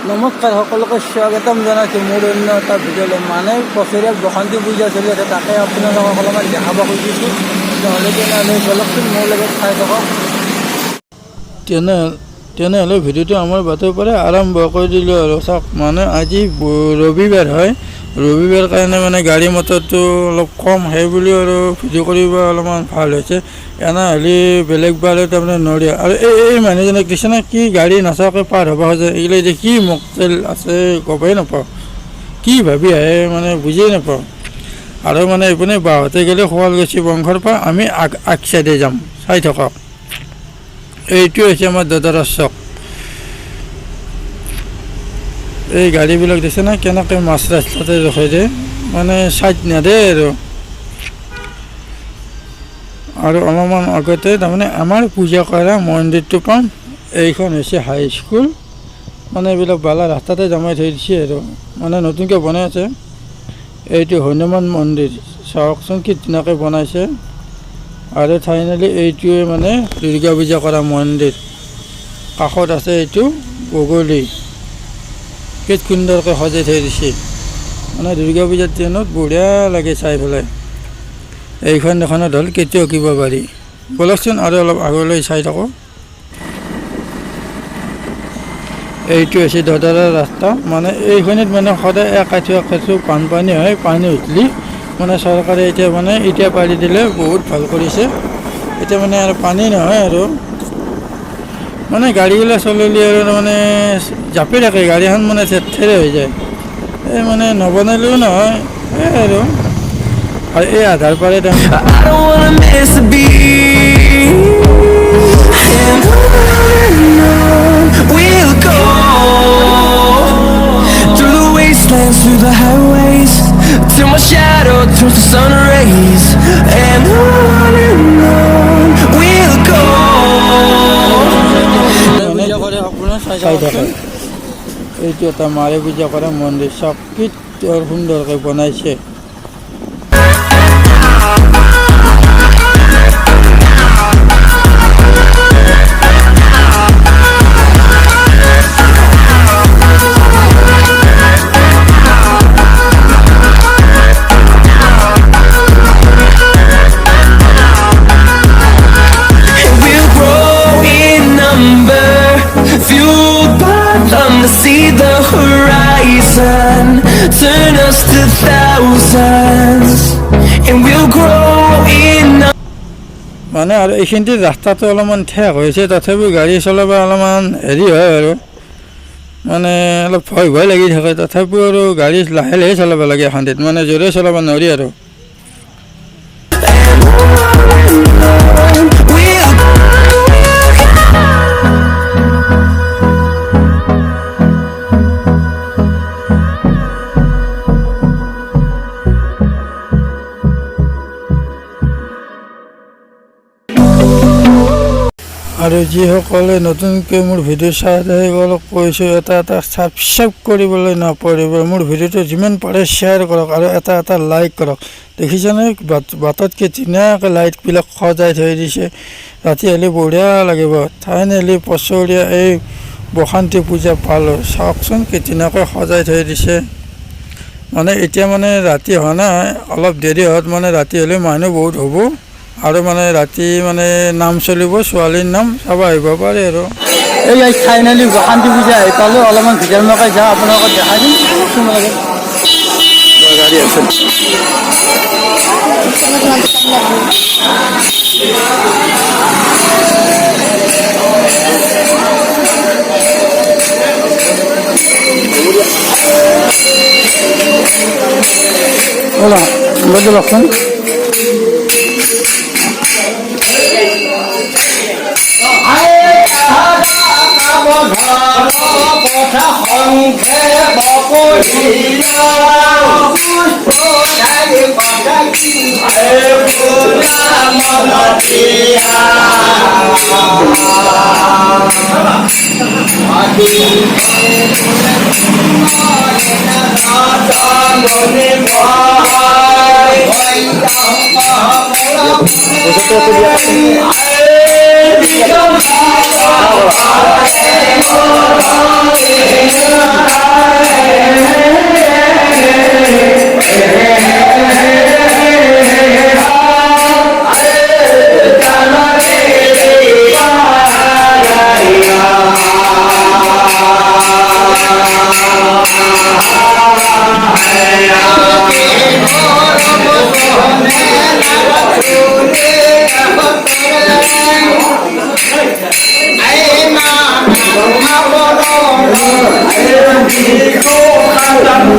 নমস্কাৰ সকলোকে স্বাগতম জনাইছোঁ মোৰ অন্য এটা ভিডিঅ'লৈ। মানে বছৰীয়া বসন্তী পূজা চলি আছে, তাকে আপোনালোকক অলপমান দেখাব খুজিছোঁ। তেনেহ'লে চলকচোন মোৰ লগত চাই থাকক। তেনেহ'লে ভিডিঅ'টো আমাৰ বাটৰ পৰা আৰম্ভ কৰি দিলোঁ আৰু চাওক। মানে আজি ৰবিবাৰ হয়, ৰবিবাৰ কাৰণে মানে গাড়ী মটৰটো অলপ কম, সেইবুলি আৰু ভিডিঅ' কৰিব অলপমান ভাল হৈছে। এনেহ'লে বেলেগ বাৰে তাৰমানে নৰিয়া আৰু এই মানুহজনক দিছেনে কি গাড়ী নাচাকৈ পাৰ হ'ব খোজে। এইগিলা এতিয়া কি মকটেল আছে ক'বই নাপাওঁ, কি ভাবি আহে মানে বুজিয়ে নাপাওঁ। আৰু মানে এইপিনে বাহঁতে গ'লে শুৱালকুছি বংশৰ পৰা আমি আগ চাইডে যাম, চাই থাকক। এইটো হৈছে আমাৰ দাদাৰ চক। এই গাড়ীবিলাক দিছে না কেনেকৈ মাছ ৰাস্তাতে ৰখাই দিয়ে, মানে চাইড নেদে আৰু অলপমান আগতে তাৰমানে আমাৰ পূজা কৰা মন্দিৰটো পাম। এইখন হৈছে হাইস্কুল, মানে এইবিলাক বালা ৰাস্তাতে জমাই থৈ দিছে আৰু মানে নতুনকৈ বনাই আছে। এইটো হনুমান মন্দিৰ, চাওকচোন কি ধুনীয়াকৈ বনাইছে। আৰু ফাইনেলি এইটোৱে মানে দুৰ্গা পূজা কৰা মন্দিৰ। কাষত আছে এইটো বগলী, কি সুন্দৰকৈ সজাই থৈ দিছে। মানে দুৰ্গা পূজাৰ দিনত বঢ়িয়া লাগে চাই পেলাই। এইখন এখনত হ'ল কেতিয়াও কিব পাৰি। ব'লকচোন আৰু অলপ আগলৈ চাই থাকোঁ। এইটো হৈছে দদাৰৰ ৰাস্তা। মানে এইখনত মানে সদায় একাঠু বানপানী হয়, পানী উঠলি মানে চৰকাৰে এতিয়া পাৰি দিলে বহুত ভাল কৰিছে। এতিয়া মানে আৰু পানী নহয় আৰু মানে গাড়ীগিলা চলিলে আৰু মানে জাপি থাকে, গাড়ীখন মানে থেৰ হৈ যায়। এই মানে নবনালেও নহয়, এই আৰু এই আধাৰ পাৰে through the highways till my shadow turns to sun rays, and on we'll go. চাই থাকে। এইটো এটা মাৰে পূজা কৰা মন্দিৰ, চব কি সুন্দৰকৈ বনাইছে। See the horizon, turn us to thousands, and we'll grow in. মানে আৰু এইখিনিতে ৰাস্তাটো অলপমান ঠেক হৈছে, তথাপিও গাড়ী চলাব অলপমান হেৰি হয় আৰু মানে অলপ ভয় লাগি থাকে। তথাপিও আৰু গাড়ী লাহে লাহে চলাব লাগে, এখানটিত মানে জোৰে চলাব নোৱাৰি আৰু। আৰু যিসকলে নতুনকৈ মোৰ ভিডিঅ' চাই সেইসকলক কৈছোঁ এটা ছাবস্ক্ৰাইব কৰিবলৈ নপাহৰিব। মোৰ ভিডিঅ'টো যিমান পাৰে শ্বেয়াৰ কৰক আৰু এটা লাইক কৰক। দেখিছেনে বাটতকৈ ধুনীয়াকৈ লাইটবিলাক সজাই থৈ দিছে, ৰাতি হ'লে বঢ়িয়া লাগিব। ফাইনেলি বছৰীয়া এই বসন্তী পূজা পালোঁ, চাওকচোন কি ধুনীয়াকৈ সজাই থৈ দিছে। মানে এতিয়া মানে ৰাতি হোৱা নাই, অলপ দেৰি হোৱাত মানে ৰাতি হ'লে মানুহ বহুত হ'ব আৰু মানে ৰাতি মানে নাম চলিব, ছোৱালীৰ নাম চাব আহিব পাৰে আৰু। এই ফাইনেলি বসন্তী পূজা আহি পালোঁ, অলপমান ভিতৰৰ মকাই যাওঁ, আপোনালোকক দেখাই দিম। গাড়ী আছে ব'লা বলতে লক্ষণ। Hare